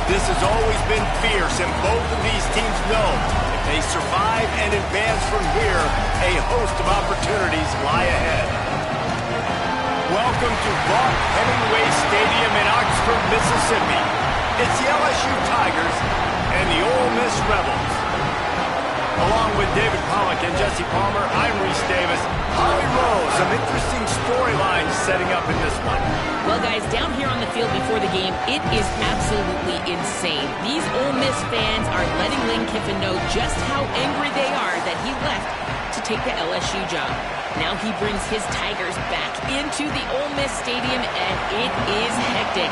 This has always been fierce, and both of these teams know if they survive and advance from here, a host of opportunities lie ahead. Welcome to Vaught Hemingway Stadium in Oxford, Mississippi. It's the LSU Tigers and the Ole Miss Rebels. Along with David Pollack and Jesse Palmer, I'm Reese Davis. Holly Rose, some interesting storylines setting up in this one. Well, guys, down here on the field before the game, it is absolutely insane. These Ole Miss fans are letting Lane Kiffin know just how angry they are that he left to take the LSU job. Now he brings his Tigers back into the Ole Miss Stadium, and it is hectic.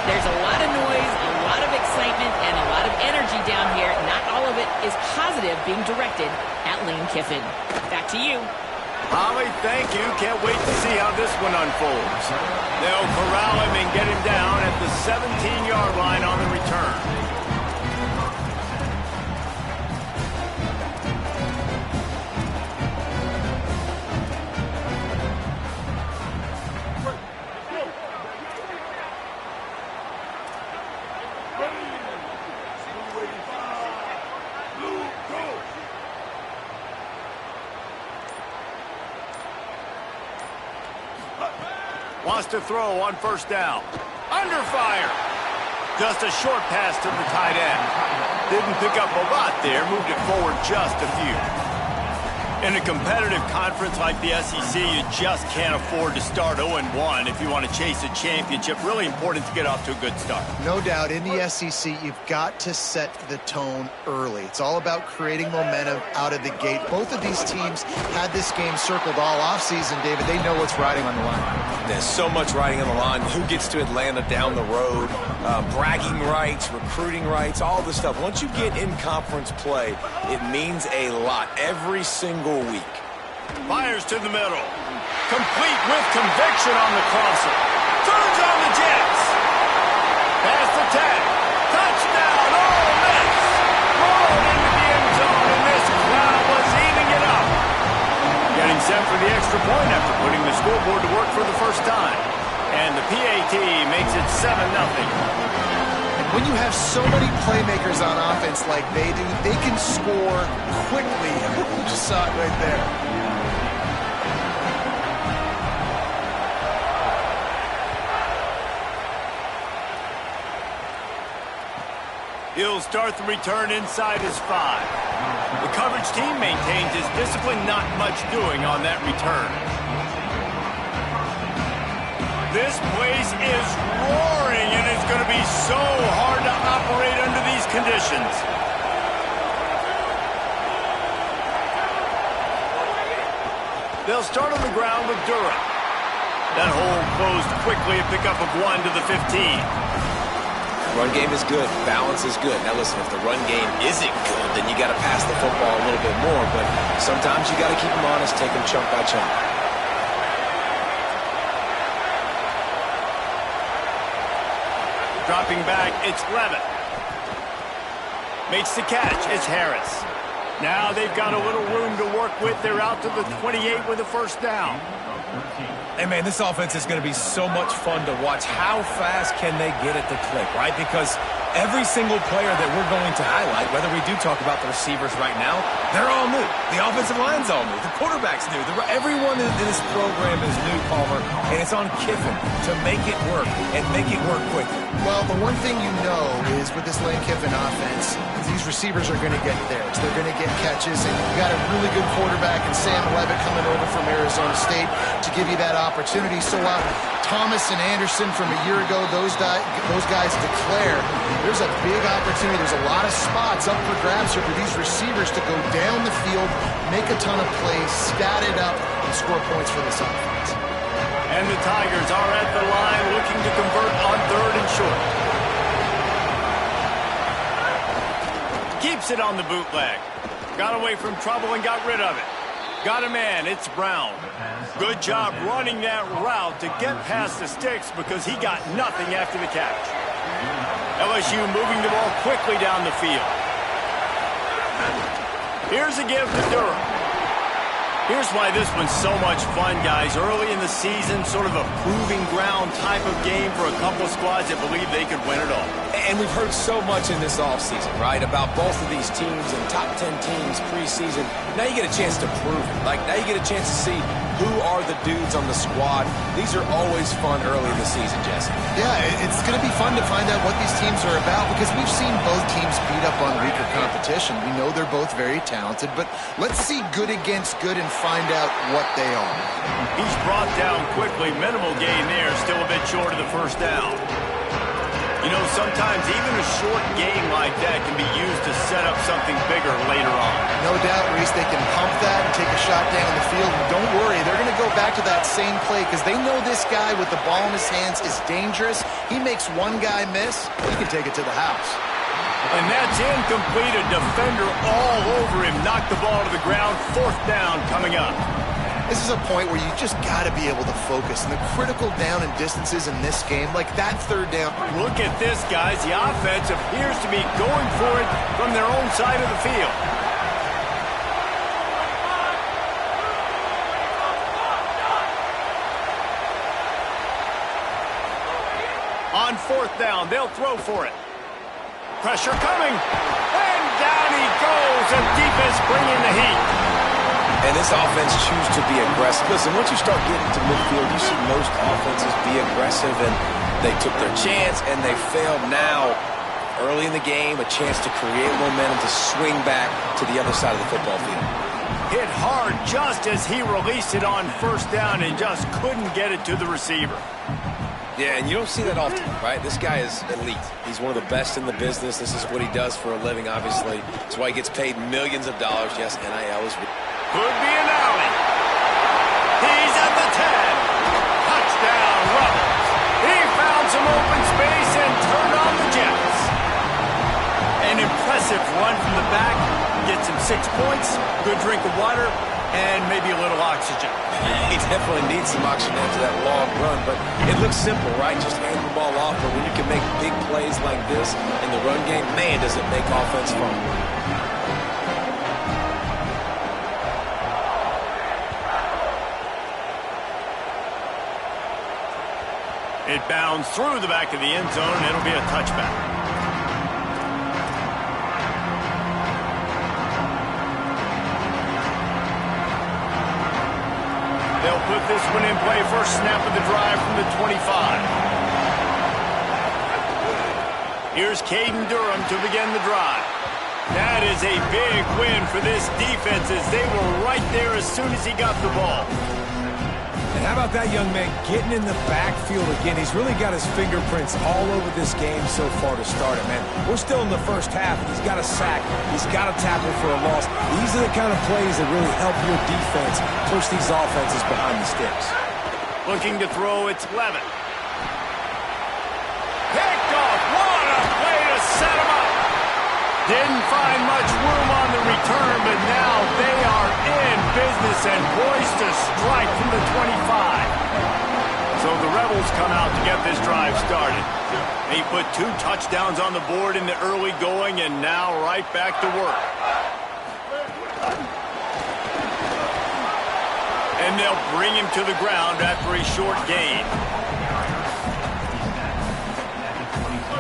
There's a lot of noise, a lot of excitement, and a lot of energy down here. Not all of it is positive being directed at Lane Kiffin. Back to you. Holly, thank you. Can't wait to see how this one unfolds. They'll corral him and get him down at the 17-yard line on the return. Wants to throw on first down. Under fire. Just a short pass to the tight end. Didn't pick up a lot there. Moved it forward just a few. In a competitive conference like the SEC, you just can't afford to start 0-1 if you want to chase a championship. Really important to get off to a good start. No doubt, in the SEC, you've got to set the tone early. It's all about creating momentum out of the gate. Both of these teams had this game circled all offseason, David. They know what's riding on the line. There's so much riding on the line. Who gets to Atlanta down the road? Bragging rights, recruiting rights, all this stuff. Once you get in conference play, it means a lot every single week. Fires to the middle. Complete with conviction on the crosser. Turns on the Jets. Past the 10. Touchdown, Ole Miss. Rolled into the end zone, and this crowd was eating it up. Getting set for the extra point after putting the scoreboard to work for the first time. And the PAT makes it 7-0. When you have so many playmakers on offense like they do, they can score quickly. You just saw it right there. He'll start the return inside his 5. The coverage team maintains his discipline, not much doing on that return. This place is roaring, and it's going to be so hard to operate under these conditions. They'll start on the ground with Durham. That hole closed quickly, a pickup of 1 to the 15. Run game is good. Balance is good. Now listen, if the run game isn't good, then you got to pass the football a little bit more. But sometimes you got to keep them honest, take them chunk by chunk. Dropping back, it's Levitt. Makes the catch, it's Harris. Now they've got a little room to work with. They're out to the 28 with a first down. Hey, man, this offense is going to be so much fun to watch. How fast can they get it to click, right? Because every single player that we're going to highlight, whether we do talk about the receivers right now, they're all new. The offensive line's all new. The quarterback's new. Everyone in this program is new, Palmer, and it's on Kiffin to make it work and make it work quickly. Well, the one thing you know is with this Lane Kiffin offense, these receivers are going to get theirs. They're going to get catches, and you got a really good quarterback in Sam Levitt coming over from Arizona State to give you that opportunity. So while Thomas and Anderson from a year ago, those guys declare, there's a big opportunity. There's a lot of spots up for grabs here for these receivers to go down the field, make a ton of plays, stat it up, and score points for this offense. And the Tigers are at the line looking to convert on 3rd and short. Keeps it on the bootleg. Got away from trouble and got rid of it. Got a man, it's Brown. Good job running that route to get past the sticks because he got nothing after the catch. LSU moving the ball quickly down the field. Here's a give to Durham. Here's why this one's so much fun, guys. Early in the season, sort of a proving ground type of game for a couple of squads that believe they could win it all. And we've heard so much in this offseason, right, about both of these teams and top 10 teams preseason. Now you get a chance to prove it. Like, now you get a chance to see who are the dudes on the squad. These are always fun early in the season, Jesse. Yeah, it's going to be fun to find out what these teams are about because we've seen both teams beat up on weaker competition. We know they're both very talented, but let's see good against good and find out what they are. He's brought down quickly. Minimal gain there. Still a bit short of the first down. You know, sometimes even a short game like that can be used to set up something bigger later on. No doubt, Reese, they can pump that and take a shot down the field. And don't worry, they're going to go back to that same play because they know this guy with the ball in his hands is dangerous. He makes one guy miss, he can take it to the house. And that's incomplete. A defender all over him. Knocked the ball to the ground. Fourth down coming up. This is a point where you just got to be able to focus. And the critical down and distances in this game, like that third down. Look at this, guys. The offense appears to be going for it from their own side of the field. On fourth down, they'll throw for it. Pressure coming. And down he goes. And defense bringing the heat. And this offense choose to be aggressive. Listen, once you start getting to midfield, you see most offenses be aggressive, and they took their chance, and they failed. Now, early in the game, a chance to create momentum to swing back to the other side of the football field. Hit hard just as he released it on first down and just couldn't get it to the receiver. Yeah, and you don't see that often, right? This guy is elite. He's one of the best in the business. This is what he does for a living, obviously. That's why he gets paid millions of dollars. Yes, NIL is... Could be an alley. He's at the 10. Touchdown, Rebels. He found some open space and turned on the Jets. An impressive run from the back. Gets him 6 points, good drink of water, and maybe a little oxygen. He definitely needs some oxygen after that long run, but it looks simple, right? Just hand the ball off, but when you can make big plays like this in the run game, man, does it make offense fun. It bounds through the back of the end zone, and it'll be a touchback. They'll put this one in play. First snap of the drive from the 25. Here's Caden Durham to begin the drive. That is a big win for this defense as they were right there as soon as he got the ball. And how about that young man getting in the backfield again? He's really got his fingerprints all over this game so far to start it, man. We're still in the first half. He's got a sack. He's got a tackle for a loss. These are the kind of plays that really help your defense push these offenses behind the sticks. Looking to throw, it's Levitt. Picked off. What a play to set him up. Didn't find much room on the return, but now they are in business and poised to strike from the 25. So the Rebels come out to get this drive started. They put 2 touchdowns on the board in the early going and now right back to work. And they'll bring him to the ground after a short gain.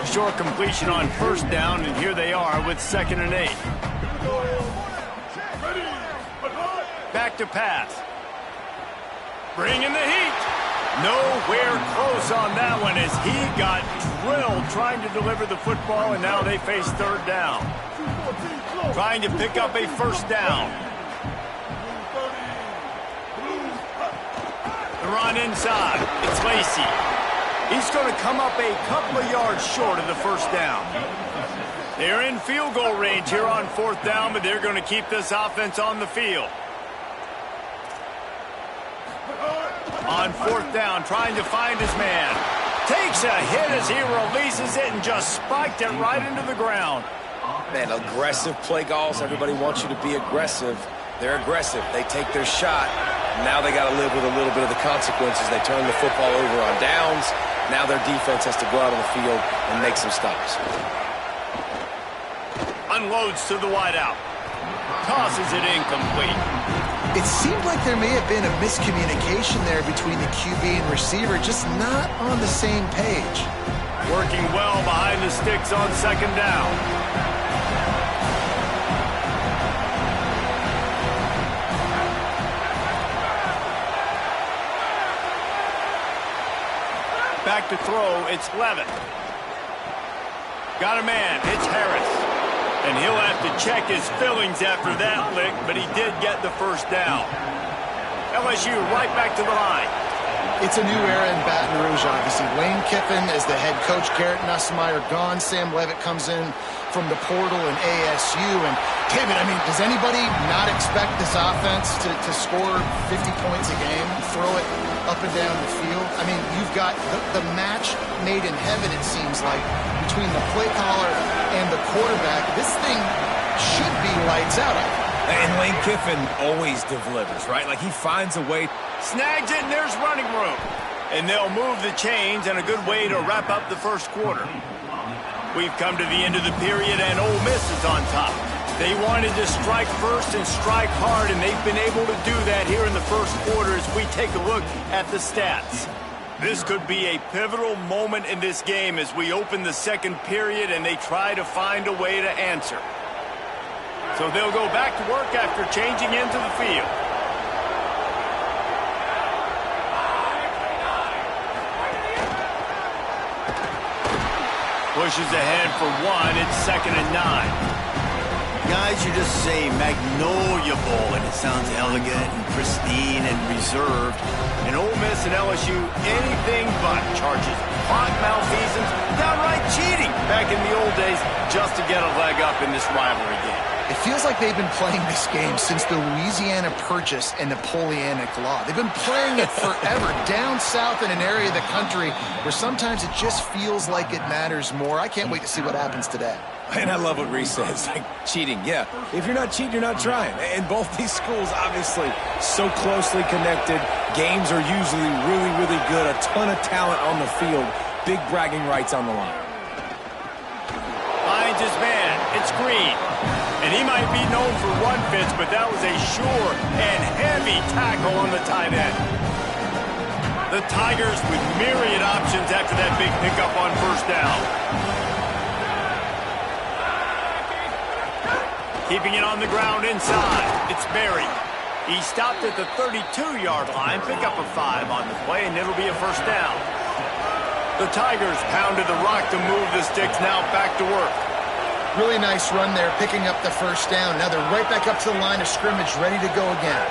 Short completion on first down, and here they are with 2nd and 8. Back to pass. Bringing the heat. Nowhere close on that one as he got drilled trying to deliver the football, and now they face third down. Trying to pick up a first down. The run inside. It's Lacey. He's going to come up a couple of yards short of the first down. They're in field goal range here on fourth down, but they're going to keep this offense on the field. On fourth down, trying to find his man. Takes a hit as he releases it and just spiked it right into the ground. Man, aggressive play calls. Everybody wants you to be aggressive. They're aggressive. They take their shot. Now they got to live with a little bit of the consequences. They turn the football over on downs. Now their defense has to go out on the field and make some stops. Unloads to the wideout. Tosses it incomplete. It seemed like there may have been a miscommunication there between the QB and receiver, just not on the same page. Working well behind the sticks on second down. Back to throw, it's Levitt. Got a man, it's Harris. And he'll have to check his fillings after that lick, but he did get the first down. LSU right back to the line. It's a new era in Baton Rouge, obviously. Lane Kiffin is the head coach. Garrett Nussmeier gone. Sam Levitt comes in from the portal in ASU. And, David, I mean, does anybody not expect this offense to score 50 points a game, throw it up and down the field? I mean, you've got the match made in heaven, it seems like, between the play caller and the quarterback. This thing should be lights out. And Lane Kiffin always delivers, right? Like, he finds a way. Snags it, and there's running room. And they'll move the chains, and a good way to wrap up the first quarter. We've come to the end of the period, and Ole Miss is on top. They wanted to strike first and strike hard, and they've been able to do that here in the first quarter as we take a look at the stats. This could be a pivotal moment in this game as we open the second period and they try to find a way to answer. So they'll go back to work after changing into the field. Pushes ahead for one. It's 2nd and 9. Guys, you just say Magnolia Bowl, and it sounds elegant and pristine and reserved. And Ole Miss and LSU, anything but charges. Clock malfeasance, downright cheating back in the old days just to get a leg up in this rivalry game. It feels like they've been playing this game since the Louisiana Purchase and Napoleonic Law. They've been playing it forever down south in an area of the country where sometimes it just feels like it matters more. I can't wait to see what happens today. And I love what Reese says, like, cheating. Yeah, if you're not cheating, you're not trying. And both these schools, obviously, so closely connected. Games are usually really, really good. A ton of talent on the field. Big bragging rights on the line. Finds his man. It's Green. And he might be known for run fits, but that was a sure and heavy tackle on the tight end. The Tigers with myriad options after that big pickup on first down. Keeping it on the ground inside. It's Berry. He stopped at the 32-yard line. Pick up a 5 on the play, and it'll be a first down. The Tigers pounded the rock to move the sticks. Now back to work. Really nice run there, picking up the first down. Now they're right back up to the line of scrimmage, ready to go again.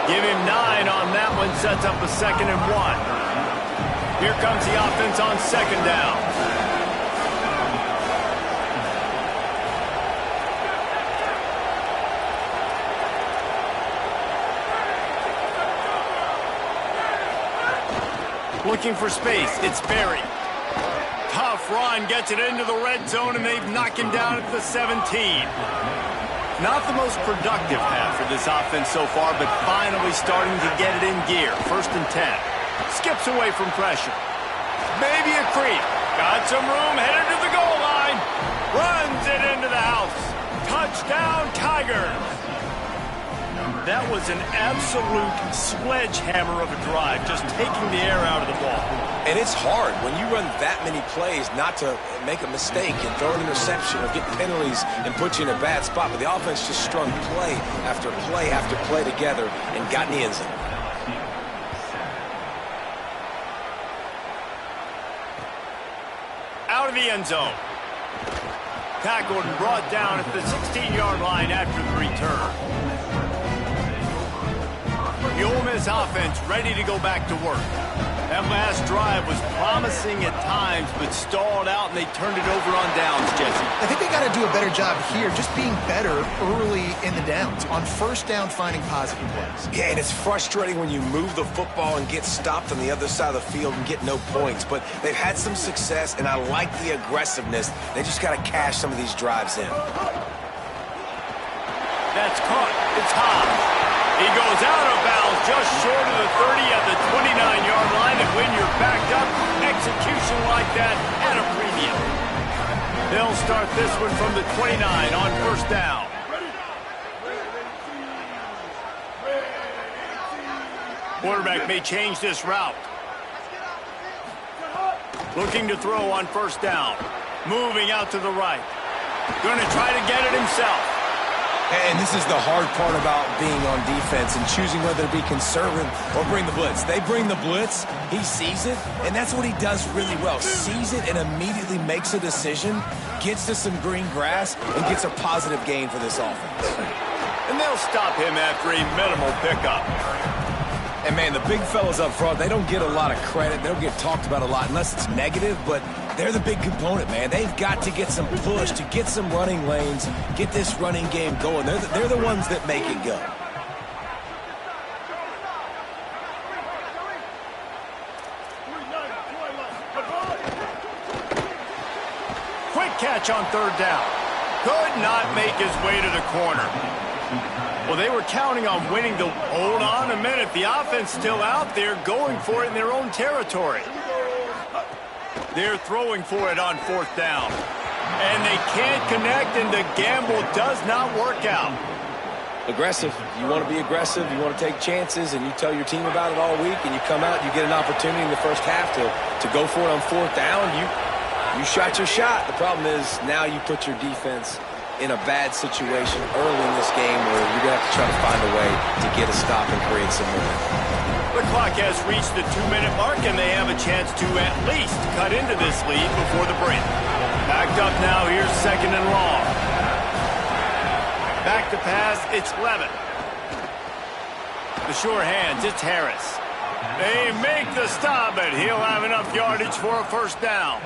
Give him 9 on that one. Sets up a 2nd and 1. Here comes the offense on second down. Looking for space. It's Berry. Tough run. Gets it into the red zone, and they've knocked him down at the 17. Not the most productive half for this offense so far, but finally starting to get it in gear. 1st and 10. Skips away from pressure. Maybe a creep. Got some room. Headed to the goal line. Runs it into the house. Touchdown, Tigers. That was an absolute sledgehammer of a drive, just taking the air out of the ball. And it's hard when you run that many plays not to make a mistake and throw an interception or get penalties and put you in a bad spot. But the offense just strung play after play after play together and got in the end zone. Out of the end zone. Tackled and brought down at the 16-yard line after the return. The Ole Miss offense ready to go back to work. That last drive was promising at times, but stalled out, and they turned it over on downs, Jesse. I think they got to do a better job here, just being better early in the downs. On first down, finding positive plays. Yeah, and it's frustrating when you move the football and get stopped on the other side of the field and get no points. But they've had some success, and I like the aggressiveness. They just got to cash some of these drives in. That's caught. It's Hobbs. He goes out of bounds just short of the 30 at the 29-yard line. And when you're backed up, execution like that at a premium. They'll start this one from the 29 on first down. Quarterback may change this route. Looking to throw on first down. Moving out to the right. Going to try to get it himself. And this is the hard part about being on defense and choosing whether to be conservative or bring the blitz. They bring the blitz, he sees it, and that's what he does really well. Sees it and immediately makes a decision, gets to some green grass, and gets a positive gain for this offense. And they'll stop him after a minimal pickup. And, man, the big fellas up front, they don't get a lot of credit. They don't get talked about a lot unless it's negative, but they're the big component, man. They've got to get some push, to get some running lanes, get this running game going. They're the ones that make it go. Quick catch on third down. Could not make his way to the corner. Well, they were counting on winning the... Hold on a minute. The offense still out there going for it in their own territory. They're throwing for it on fourth down. And they can't connect, and the gamble does not work out. Aggressive. You want to be aggressive. You want to take chances, and you tell your team about it all week, and you come out, you get an opportunity in the first half to go for it on fourth down. You shot your shot. The problem is now you put your defense in a bad situation early in this game where you're going to have to try to find a way to get a stop and create some momentum. The clock has reached the 2-minute mark, and they have a chance to at least cut into this lead before the break. Backed up now, here's second and long. Back to pass, it's Levin. The sure hands, it's Harris. They make the stop, but he'll have enough yardage for a first down.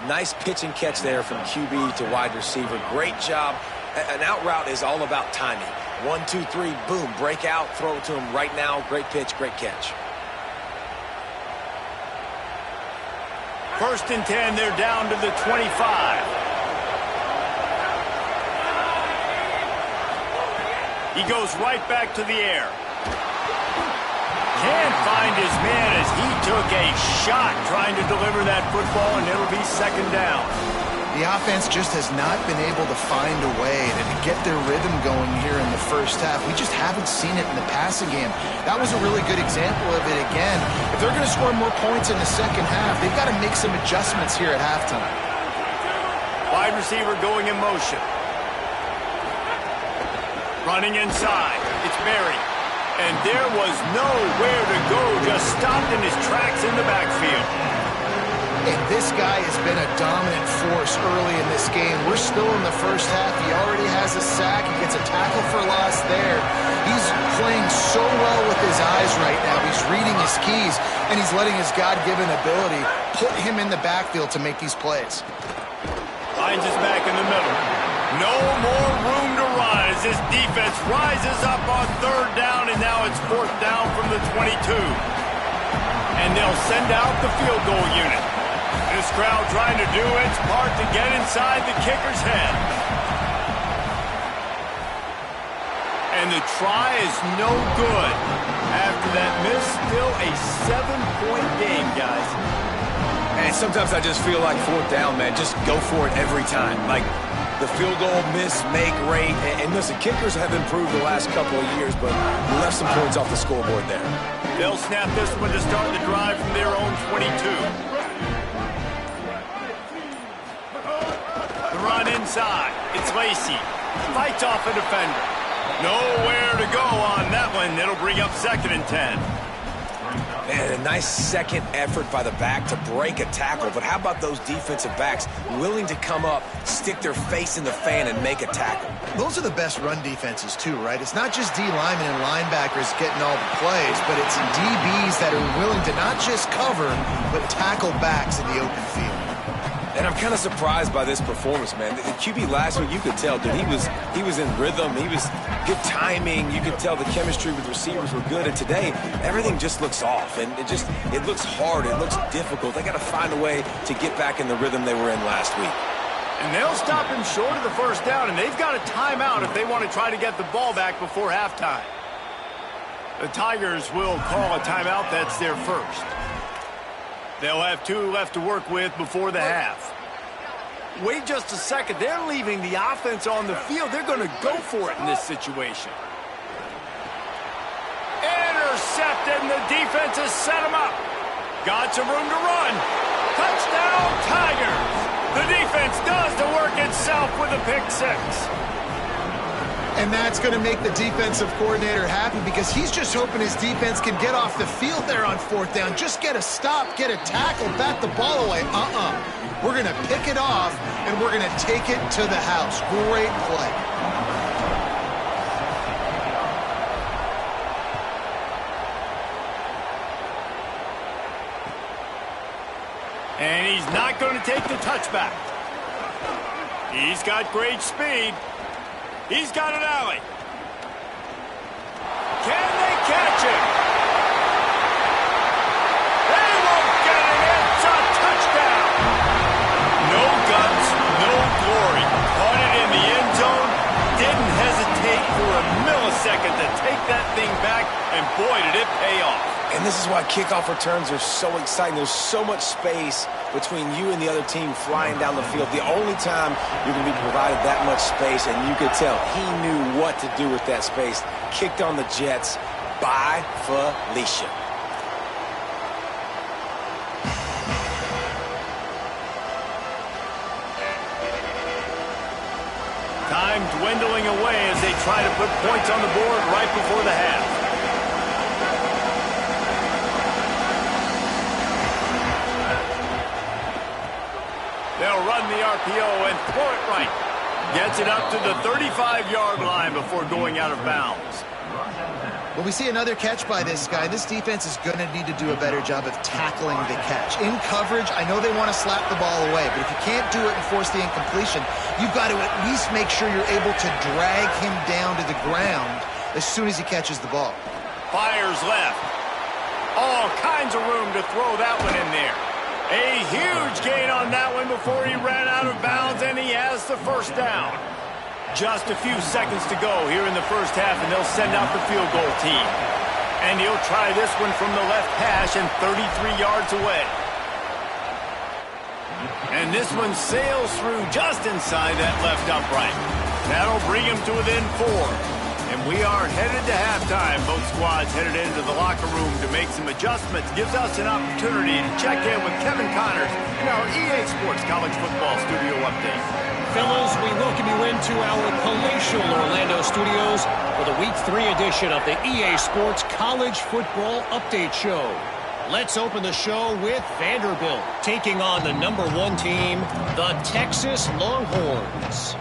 Nice pitch and catch there from QB to wide receiver. Great job. An out route is all about timing. 1, 2, 3, boom, break out, throw it to him right now. Great pitch, great catch. First and 10, they're down to the 25. He goes right back to the air. Can't find his man as he took a shot trying to deliver that football, and it'll be second down. The offense just has not been able to find a way to get their rhythm going here in the first half. We just haven't seen it in the passing game. That was a really good example of it again. If they're going to score more points in the second half, they've got to make some adjustments here at halftime. Wide receiver going in motion. Running inside. It's Berry. And there was nowhere to go, just stopped in his tracks in the backfield. And this guy has been a dominant force early in this game. We're still in the first half. He already has a sack. He gets a tackle for loss there. He's playing so well with his eyes right now. He's reading his keys, and he's letting his God-given ability put him in the backfield to make these plays. Finds his back in the middle. No more room to run as this defense rises up on third down, and now it's fourth down from the 22. And they'll send out the field goal unit. This crowd trying to do its part to get inside the kicker's head. And the try is no good. After that miss, still a 7-point game, guys. And sometimes I just feel like fourth down, man. Just go for it every time. Like the field goal, miss, make, rate. And listen, kickers have improved the last couple of years, but we left some points off the scoreboard there. They'll snap this one to start the drive from their own 22. The run inside. It's Lacey. Fights off a defender. Nowhere to go on that one. It'll bring up second and 10. Man, a nice second effort by the back to break a tackle. But how about those defensive backs willing to come up, stick their face in the fan, and make a tackle? Those are the best run defenses, too, right? It's not just D linemen and linebackers getting all the plays, but it's DBs that are willing to not just cover, but tackle backs in the open field. And I'm kind of surprised by this performance, man. The QB last week, you could tell, dude, he was in rhythm. He was good timing. You could tell the chemistry with receivers were good. And today, everything just looks off. And it looks hard. It looks difficult. They got to find a way to get back in the rhythm they were in last week. And they'll stop him short of the first down, and they've got a timeout if they want to try to get the ball back before halftime. The Tigers will call a timeout. That's their first. They'll have 2 left to work with before the half. Wait just a second. They're leaving the offense on the field. They're going to go for it in this situation. Intercepted, and the defense has set him up. Got some room to run. Touchdown, Tigers. The defense does the work itself with a pick six. And that's going to make the defensive coordinator happy because he's just hoping his defense can get off the field there on fourth down. Just get a stop, get a tackle, bat the ball away. We're going to pick it off, and we're going to take it to the house. Great play. And he's not going to take the touchback. He's got great speed. He's got an alley. Can they catch him? They won't get it. It's a touchdown. No guts, no glory. Caught it in the end zone. Didn't hesitate for a millisecond to take that thing back. And boy, did it pay off. And this is why kickoff returns are so exciting. There's so much space between you and the other team flying down the field. The only time you're going to be provided that much space, and you could tell he knew what to do with that space. Kicked on the Jets. Bye, Felicia. Time dwindling away as they try to put points on the board right before the half. They'll run the RPO and throw it right. Gets it up to the 35-yard line before going out of bounds. Well, we see another catch by this guy. This defense is going to need to do a better job of tackling the catch. In coverage, I know they want to slap the ball away, but if you can't do it and force the incompletion, you've got to at least make sure you're able to drag him down to the ground as soon as he catches the ball. Fires left. All kinds of room to throw that one in there. A huge gain on that one before he ran out of bounds, and he has the first down. Just a few seconds to go here in the first half, and they'll send out the field goal team. And he'll try this one from the left hash and 33 yards away. And this one sails through just inside that left upright. That'll bring him to within 4. And we are headed to halftime. Both squads headed into the locker room to make some adjustments. Gives us an opportunity to check in with Kevin Connors in our EA Sports College Football Studio Update. Fellas, we welcome you into our palatial Orlando studios for the Week 3 edition of the EA Sports College Football Update Show. Let's open the show with Vanderbilt taking on the #1 team, the Texas Longhorns.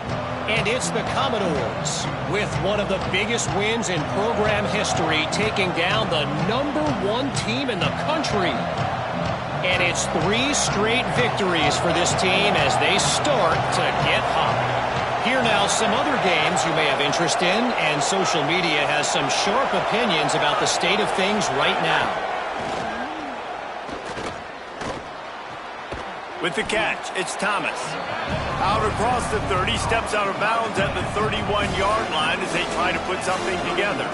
And it's the Commodores with one of the biggest wins in program history, taking down the #1 team in the country. And it's 3 straight victories for this team as they start to get hot. Here now some other games you may have interest in, and social media has some sharp opinions about the state of things right now. With the catch, it's Thomas. Out across the 30, steps out of bounds at the 31-yard line as they try to put something together.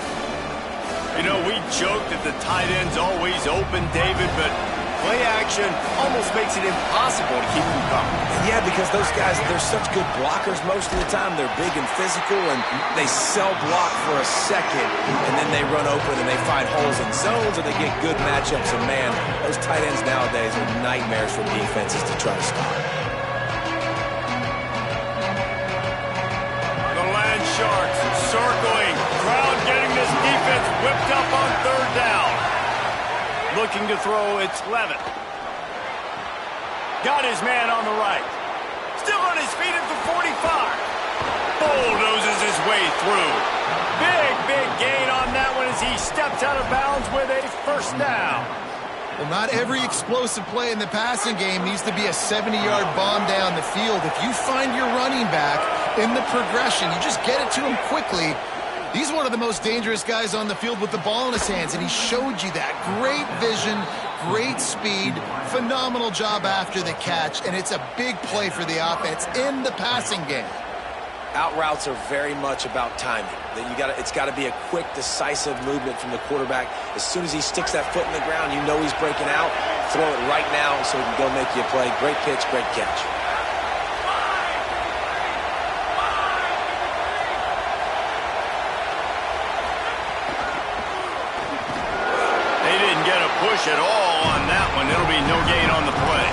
You know, we joke that the tight end's always open, David, but play action almost makes it impossible to keep them covered. Yeah, because those guys, they're such good blockers most of the time. They're big and physical, and they sell block for a second, and then they run open and they find holes in zones, and they get good matchups. And, man, those tight ends nowadays are nightmares for defenses to try to stop. The Land Sharks circling. Crowd getting this defense whipped up on 3rd down. Looking to throw, it's Levitt. Got his man on the right. Still on his feet at the 45. Bulldozes his way through. Big gain on that one as he steps out of bounds with a first down. Well, not every explosive play in the passing game needs to be a 70-yard bomb down the field. If you find your running back in the progression, you just get it to him quickly. He's one of the most dangerous guys on the field with the ball in his hands, and he showed you that. Great vision, great speed, phenomenal job after the catch, and it's a big play for the offense in the passing game. Out routes are very much about timing. It's got to be a quick, decisive movement from the quarterback. As soon as he sticks that foot in the ground, you know he's breaking out. Throw it right now so he can go make you a play. Great pitch, great catch. get a push at all on that one. It'll be no gain on the play.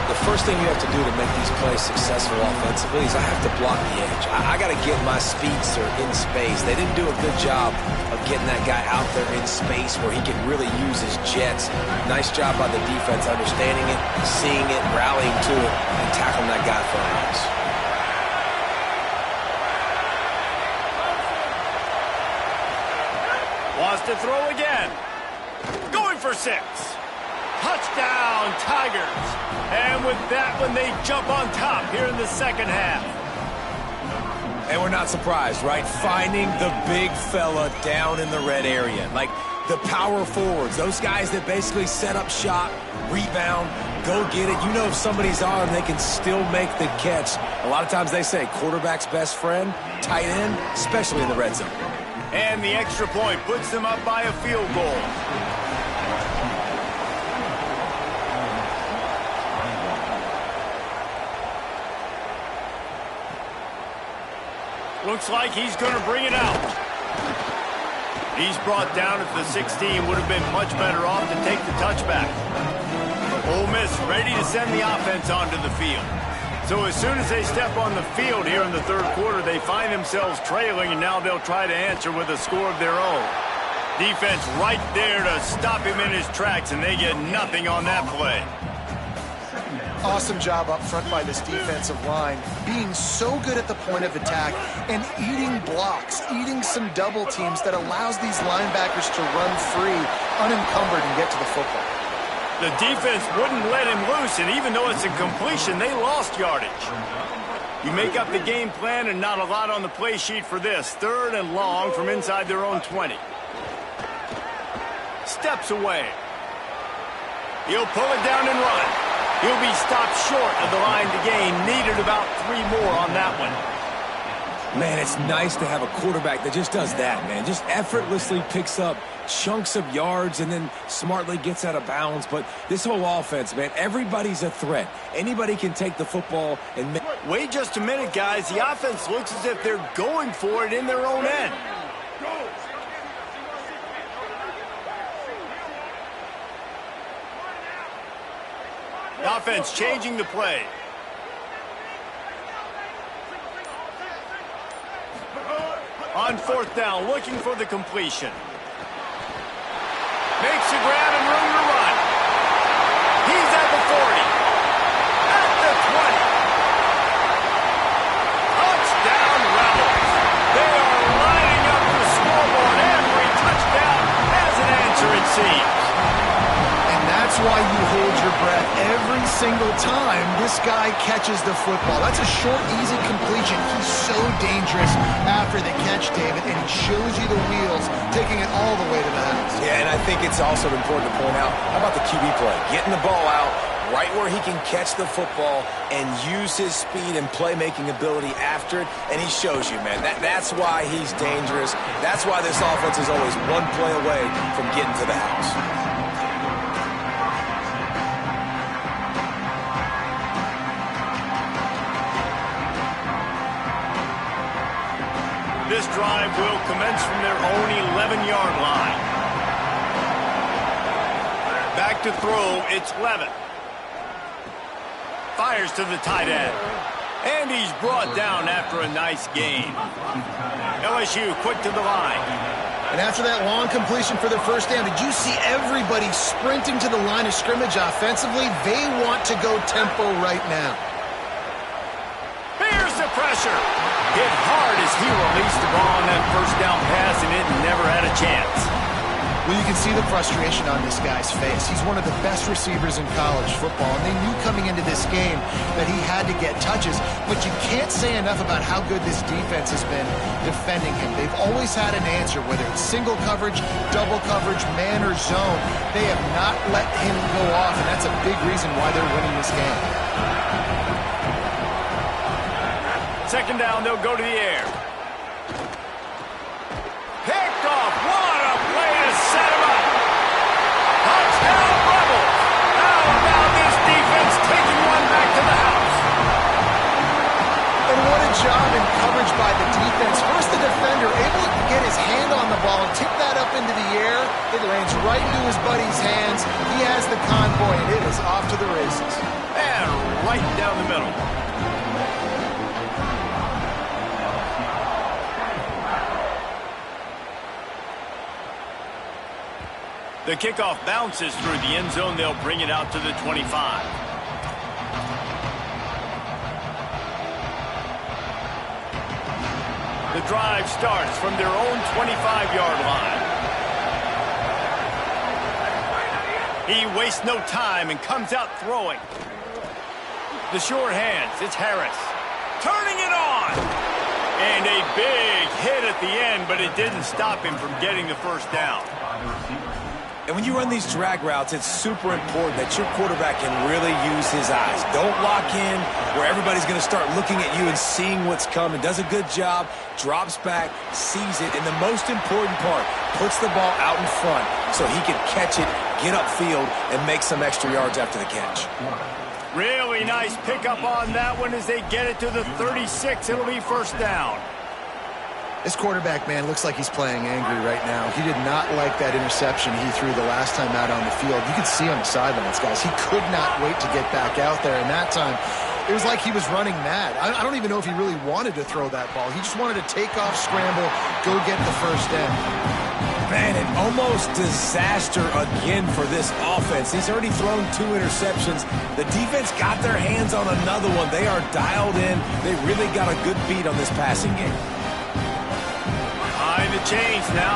The first thing you have to do to make these plays successful offensively is I have to block the edge. I got to get my speedster in space. They didn't do a good job of getting that guy out there in space where he can really use his jets. Nice job by the defense understanding it, seeing it, rallying to it, and tackling that guy for a loss. Wants to throw again. Going for 6. Touchdown, Tigers. And with that one, they jump on top here in the second half. And we're not surprised, right? Finding the big fella down in the red area. Like the power forwards, those guys that basically set up shop, rebound, go get it. You know if somebody's on, they can still make the catch. A lot of times they say quarterback's best friend, tight end, especially in the red zone. And the extra point puts them up by a field goal. Looks like he's going to bring it out. He's brought down at the 16. Would have been much better off to take the touchback. Ole Miss ready to send the offense onto the field. So as soon as they step on the field here in the third quarter, they find themselves trailing, and now they'll try to answer with a score of their own. Defense right there to stop him in his tracks, and they get nothing on that play. Awesome job up front by this defensive line, being so good at the point of attack and eating blocks, eating some double teams that allows these linebackers to run free, unencumbered, and get to the football. The defense wouldn't let him loose, and even though it's a completion, they lost yardage. You make up the game plan and not a lot on the play sheet for this. 3rd and long from inside their own 20. Steps away. He'll pull it down and run. He'll be stopped short of the line to gain. Needed about 3 more on that one. Man, it's nice to have a quarterback that just does that, man. Just effortlessly picks up chunks of yards and then smartly gets out of bounds. But this whole offense, man, everybody's a threat. Anybody can take the football and make... Wait just a minute, guys. The offense looks as if they're going for it in their own end. The offense changing the play. On 4th down, looking for the completion. Makes a grab and room to run. He's at the 40. At the 20. Touchdown, Rebels. They are lining up the scoreboard. Every touchdown has an answer, it seems. And that's why you hold your breath every single time this guy catches the football. That's a short, easy completion. He's so dangerous after the catch, David, and he shows you the wheels, taking it all the way to the house. Yeah, and I think it's also important to point out, how about the QB play? Getting the ball out right where he can catch the football and use his speed and playmaking ability after it, and he shows you, man. That's why he's dangerous. That's why this offense is always one play away from getting to the house. This drive will commence from their own 11-yard line. Back to throw, it's Levitt. Fires to the tight end. And he's brought down after a nice gain. LSU quick to the line. And after that long completion for their first down, did you see everybody sprinting to the line of scrimmage offensively? They want to go tempo right now. Here's the pressure. Hit hard as he released the ball on that first down pass, and it never had a chance. Well, you can see the frustration on this guy's face. He's one of the best receivers in college football, and they knew coming into this game that he had to get touches, but you can't say enough about how good this defense has been defending him. They've always had an answer, whether it's single coverage, double coverage, man or zone. They have not let him go off, and that's a big reason why they're winning this game. Second down, they'll go to the air. Picked off. What a play to set him up. Touchdown, Rebels. How about this defense taking one back to the house? And what a job in coverage by the defense. First, the defender able to get his hand on the ball and tip that up into the air. It lands right into his buddy's hands. He has the convoy, and it is off to the races. And right down the middle. The kickoff bounces through the end zone. They'll bring it out to the 25. The drive starts from their own 25-yard line. He wastes no time and comes out throwing. The sure hands, it's Harris. Turning it on! And a big hit at the end, but it didn't stop him from getting the first down. And when you run these drag routes, it's super important that your quarterback can really use his eyes. Don't lock in where everybody's going to start looking at you and seeing what's coming. Does a good job, drops back, sees it, and the most important part, puts the ball out in front so he can catch it, get upfield, and make some extra yards after the catch. Really nice pickup on that one as they get it to the 36. It'll be first down. This quarterback, man, looks like he's playing angry right now. He did not like that interception he threw the last time out on the field. You could see on the sidelines, guys. He could not wait to get back out there. And that time, it was like he was running mad. I don't even know if he really wanted to throw that ball. He just wanted to take off, scramble, go get the first down. Man, an almost disaster again for this offense. He's already thrown 2 interceptions. The defense got their hands on another one. They are dialed in. They really got a good beat on this passing game. Behind the chains now.